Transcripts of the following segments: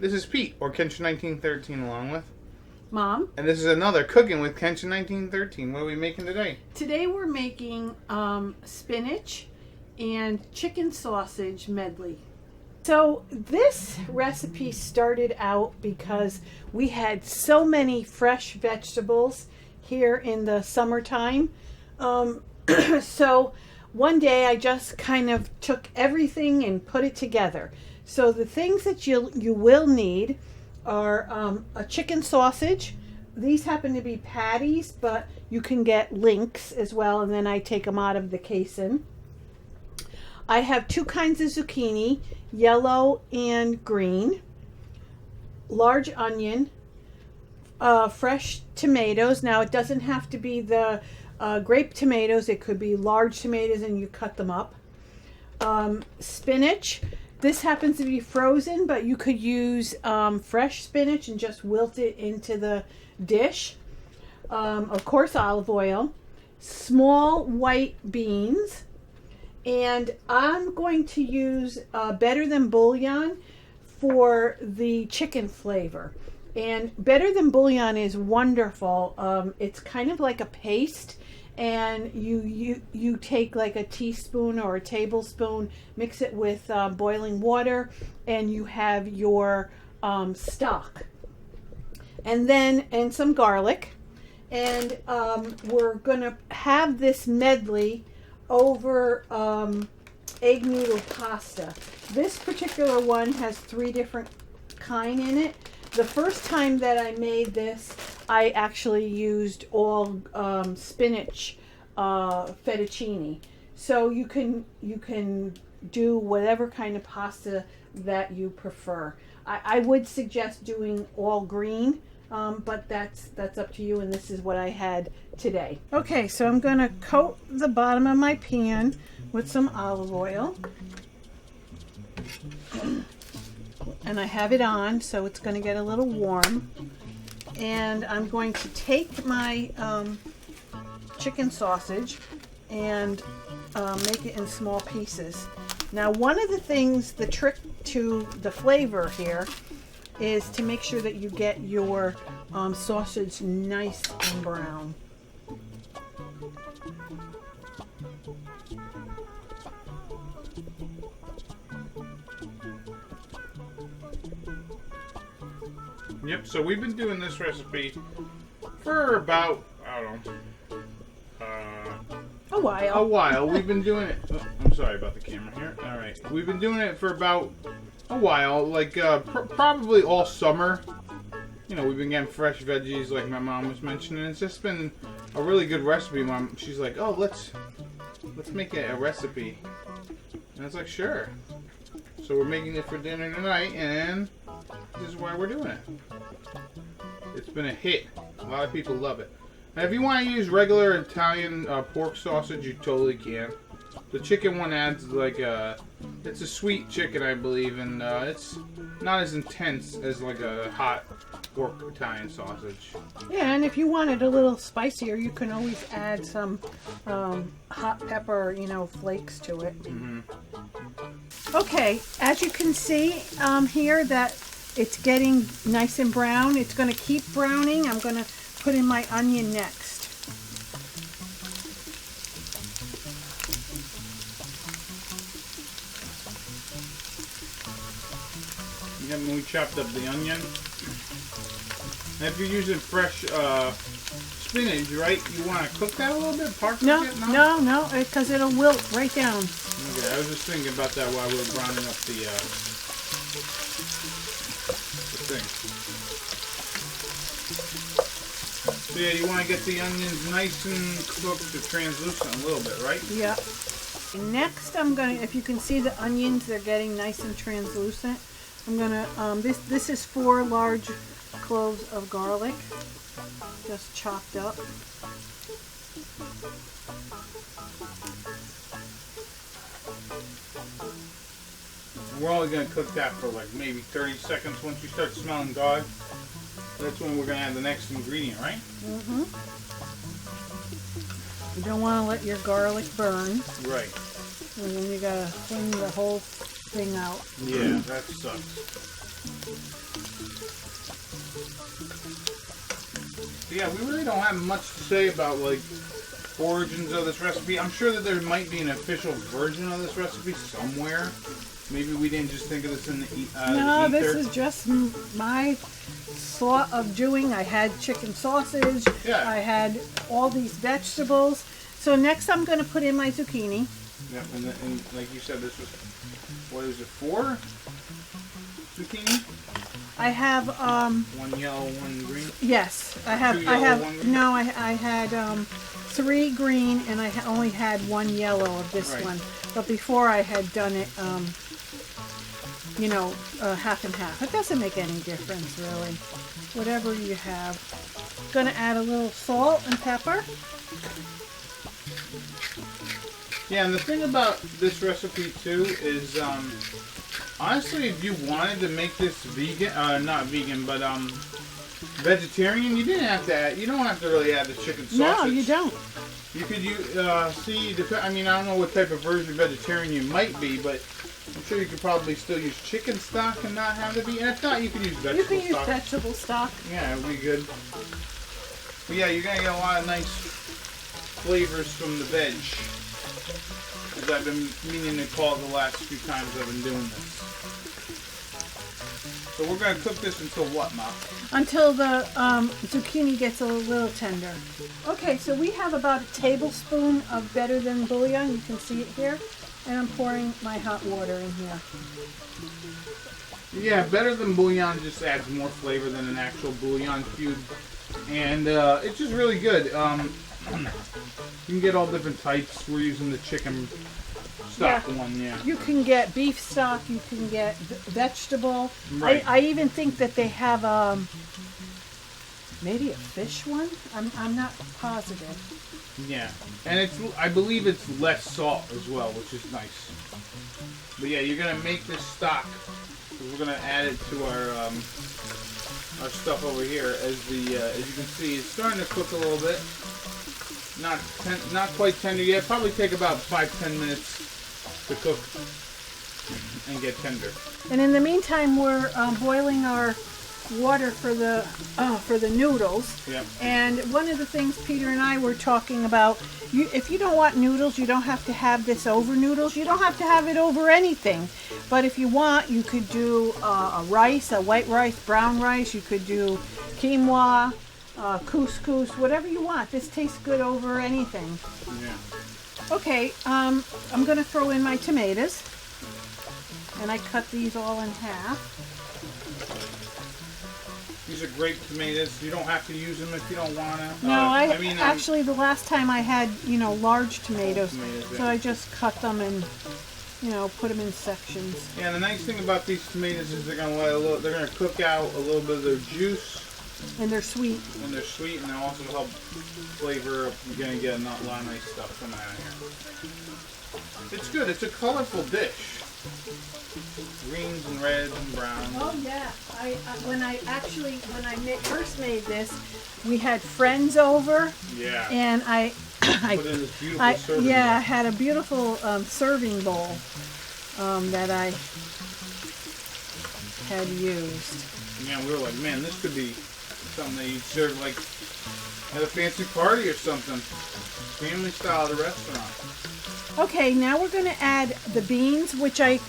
This is Pete, or Kenshin1913 along with Mom. And this is another Cooking with Kenshin1913. What are we making today? Today we're making spinach and chicken sausage medley. So this recipe started out because we had so many fresh vegetables here in the summertime. So one day I just kind of took everything and put it together. So the things that you will need are a chicken sausage. These happen to be patties, but you can get links as well, and then I take them out of the casing. I have two kinds of zucchini, yellow and green, large onion, fresh tomatoes. Now it doesn't have to be the grape tomatoes. It could be large tomatoes and you cut them up. Spinach. This happens to be frozen, but you could use fresh spinach and just wilt it into the dish. Of course, olive oil, small white beans, and I'm going to use Better Than Bouillon for the chicken flavor. And Better Than Bouillon is wonderful. It's kind of like a paste, and you take like a teaspoon or a tablespoon, mix it with boiling water, and you have your stock. And some garlic. And we're going to have this medley over egg noodle pasta. This particular one has 3 different kinds in it. The first time that I made this, I actually used all spinach fettuccine. So you can do whatever kind of pasta that you prefer. I would suggest doing all green, but that's up to you, and this is what I had today. Okay, so I'm going to coat the bottom of my pan with some olive oil. And I have it on, so it's going to get a little warm. And I'm going to take my chicken sausage and make it in small pieces. Now, one of the things, the trick to the flavor here is to make sure that you get your sausage nice and brown. Yep, so we've been doing this recipe for about, I don't know, a while. We've been doing it. Oh, I'm sorry about the camera here. All right, we've been doing it for about a while, like probably all summer. You know, we've been getting fresh veggies, like my mom was mentioning. It's just been a really good recipe. Mom, she's like, "Oh, let's make it a recipe," and I was like, "Sure." So we're making it for dinner tonight, and this is why we're doing it. It's been a hit. A lot of people love it. Now, if you want to use regular Italian pork sausage, you totally can. The chicken one adds like it's a sweet chicken, I believe, and it's not as intense as like a hot pork Italian sausage. Yeah, and if you want it a little spicier, you can always add some hot pepper, flakes to it. Mm-hmm. Okay, as you can see here that it's getting nice and brown. It's going to keep browning. I'm going to put in my onion next. Yeah, when we chopped up the onion. And if you're using fresh spinach, right, you want to cook that a little bit? No, because it'll wilt right down. Okay, I was just thinking about that while we were browning up the thing. So yeah, you want to get the onions nice and cooked to translucent a little bit, right? Yeah. Next, I'm going to, if you can see the onions, they're getting nice and translucent. I'm going to, this is 4 large cloves of garlic, just chopped up. We're only going to cook that for like maybe 30 seconds. Once you start smelling garlic, that's when we're going to add the next ingredient, right? Mm-hmm. You don't want to let your garlic burn. Right. And then you got to clean the whole thing out. Yeah, that sucks. Yeah, we really don't have much to say about like origins of this recipe. I'm sure that there might be an official version of this recipe somewhere. Maybe we didn't just think of this in the No, the ether. this is just my thought of doing. I had chicken sausage. Yeah. I had all these vegetables. So next I'm going to put in my zucchini. Yeah, and like you said, this was, what is it, 4 zucchini? I have One yellow, one green. yes, I have 2 yellow, 1 green? no, I had 3 green and I only had 1 yellow of this Right. one. But before I had done it you know, half and half. It doesn't make any difference really. Whatever you have. Gonna add a little salt and pepper. Yeah, and the thing about this recipe too is, honestly, if you wanted to make this vegan, not vegan, but vegetarian, you didn't have to add. You don't have to really add the chicken sausage. No, you don't. You could use, I mean, I don't know what type of version of vegetarian you might be, but I'm sure you could probably still use chicken stock and not have it be. And if not, you could use vegetable stock. You can use vegetable stock. Yeah, it would be good. But yeah, you're going to get a lot of nice flavors from the veg. As I've been meaning to call it the last few times I've been doing this. So we're going to cook this until what, Ma? Until the zucchini gets a little tender. Okay, so we have about a tablespoon of better than bouillon. You can see it here. And I'm pouring my hot water in here. Yeah, better than bouillon just adds more flavor than an actual bouillon cube. And it's just really good. You can get all different types. We're using the chicken stock one, yeah. You can get beef stock, you can get vegetable. Right. I even think that they have maybe a fish one. I'm not positive. Yeah, and I believe it's less salt as well, which is nice. But yeah, you're gonna make this stock. We're gonna add it to our stuff over here. As you can see, it's starting to cook a little bit. Not quite tender yet. Probably take about 5-10 minutes to cook and get tender. And in the meantime, we're boiling our water for the noodles. Yep. And one of the things Peter and I were talking about, if you don't want noodles, you don't have to have this over noodles. You don't have to have it over anything. But if you want, you could do a rice, a white rice, brown rice. You could do quinoa, couscous, whatever you want. This tastes good over anything. Yeah. Okay, I'm going to throw in my tomatoes. And I cut these all in half. These are great tomatoes. You don't have to use them if you don't want to. No, I mean, actually the last time I had, large tomatoes, yeah. so I just cut them and, put them in sections. Yeah, the nice thing about these tomatoes is they're gonna cook out a little bit of their juice. And they're sweet. And they're sweet, and they'll also help flavor. You're gonna get a lot of nice stuff coming out of here. It's good. It's a colorful dish. Greens and reds and browns. Oh yeah, when I first made this, we had friends over. Yeah. And I put in this beautiful serving bowl. I had a beautiful serving bowl that I had used. Yeah, we were like, man, this could be something that you'd serve like at a fancy party or something. Family style at a restaurant. Okay, now we're going to add the beans, which I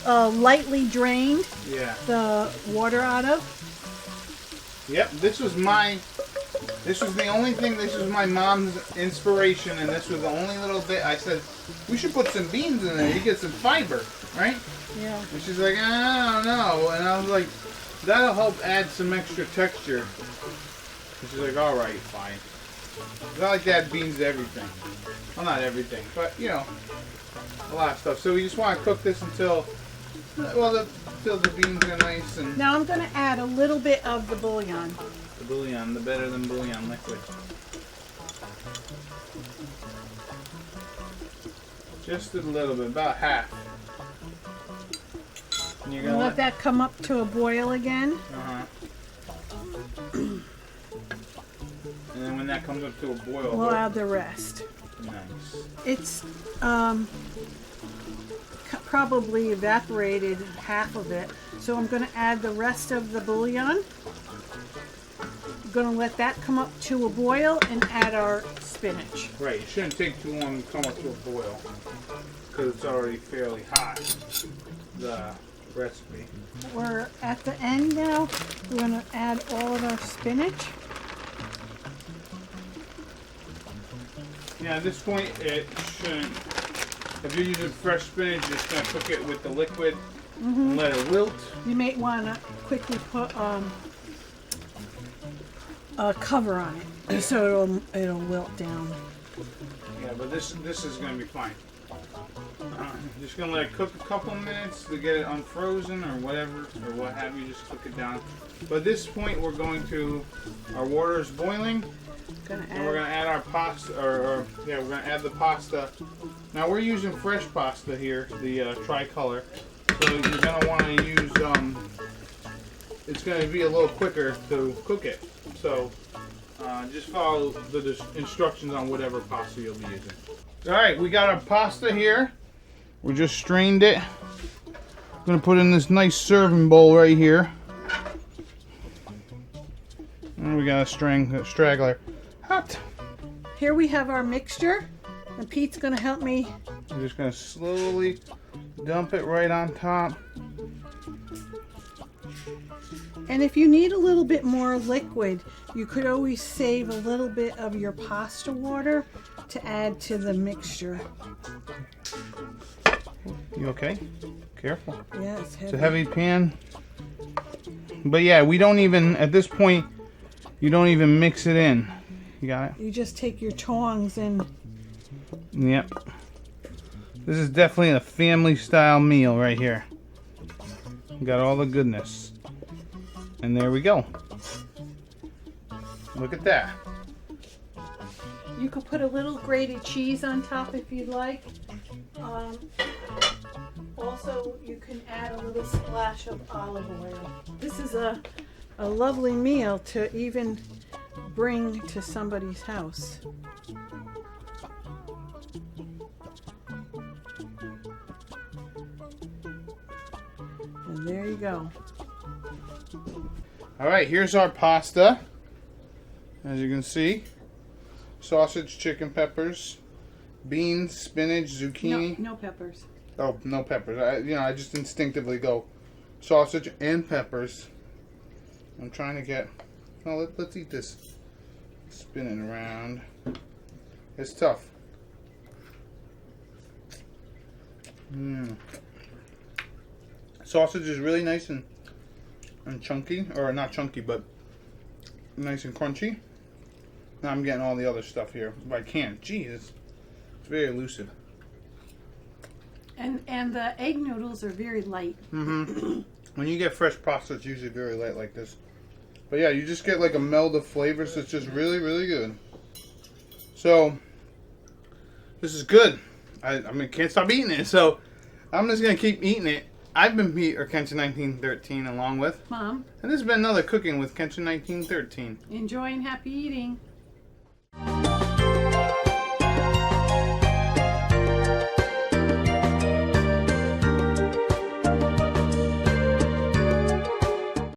lightly drained the water out of. Yep, this was the only thing, this was my mom's inspiration, and this was the only little bit. I said, we should put some beans in there, you get some fiber, right? Yeah. And she's like, I don't know. And I was like, that'll help add some extra texture. And she's like, all right, fine. 'Cause I like to add beans to everything. Well, not everything, but, a lot of stuff. So we just want to cook this until the beans are nice and... Now I'm going to add a little bit of the bouillon. The bouillon, the better than bouillon liquid. Just a little bit, about half. And you're gonna let that come up to a boil again. Uh-huh. And then when that comes up to a boil, we'll add the rest. Nice. It's probably evaporated half of it, so I'm going to add the rest of the bouillon. going to let that come up to a boil and add our spinach. Right, it shouldn't take too long to come up to a boil because it's already fairly hot, the recipe. We're at the end now. We're going to add all of our spinach. Yeah, at this point, it shouldn't. If you're using fresh spinach, you're just gonna cook it with the liquid and let it wilt. You may want to quickly put a cover on it so it'll wilt down. Yeah, but this is gonna be fine. Just gonna let it cook a couple minutes to get it unfrozen or whatever or what have you. Just cook it down. But at this point, we're going to. Our water is boiling. And we're gonna add our pasta, we're gonna add the pasta. Now we're using fresh pasta here, the tricolor. So you're gonna want to use. It's gonna be a little quicker to cook it. So just follow the instructions on whatever pasta you'll be using. All right, we got our pasta here. We just strained it. I'm gonna put in this nice serving bowl right here. And we got a straggler. Hot. Here we have our mixture, and Pete's going to help me. I'm just going to slowly dump it right on top. And if you need a little bit more liquid, you could always save a little bit of your pasta water to add to the mixture. You okay? Careful. Yeah, it's heavy. It's a heavy pan. But yeah, we don't even, at this point, you don't even mix it in. You got it? You just take your tongs and... Yep. This is definitely a family style meal right here. Got all the goodness. And there we go. Look at that. You could put a little grated cheese on top if you'd like. Also, you can add a little splash of olive oil. This is a lovely meal to even bring to somebody's house. And there you go. All right, here's our pasta. As you can see, sausage, chicken, peppers, beans, spinach, zucchini. No peppers. Oh, no peppers. I just instinctively go sausage and peppers. I'm trying to get. No, let's eat this. Spinning around. It's tough. Sausage is really nice and chunky, or not chunky, but nice and crunchy. Now I'm getting all the other stuff here. If I can. Jeez, it's very elusive. And the egg noodles are very light. When you get fresh pasta, it's usually very light like this. But yeah, you just get like a meld of flavors that's just really, really good. So, this is good. I mean, can't stop eating it. So, I'm just going to keep eating it. I've been Pete, or Kenshin1913, along with Mom. And this has been another Cooking with Kenshin1913. Enjoy and happy eating.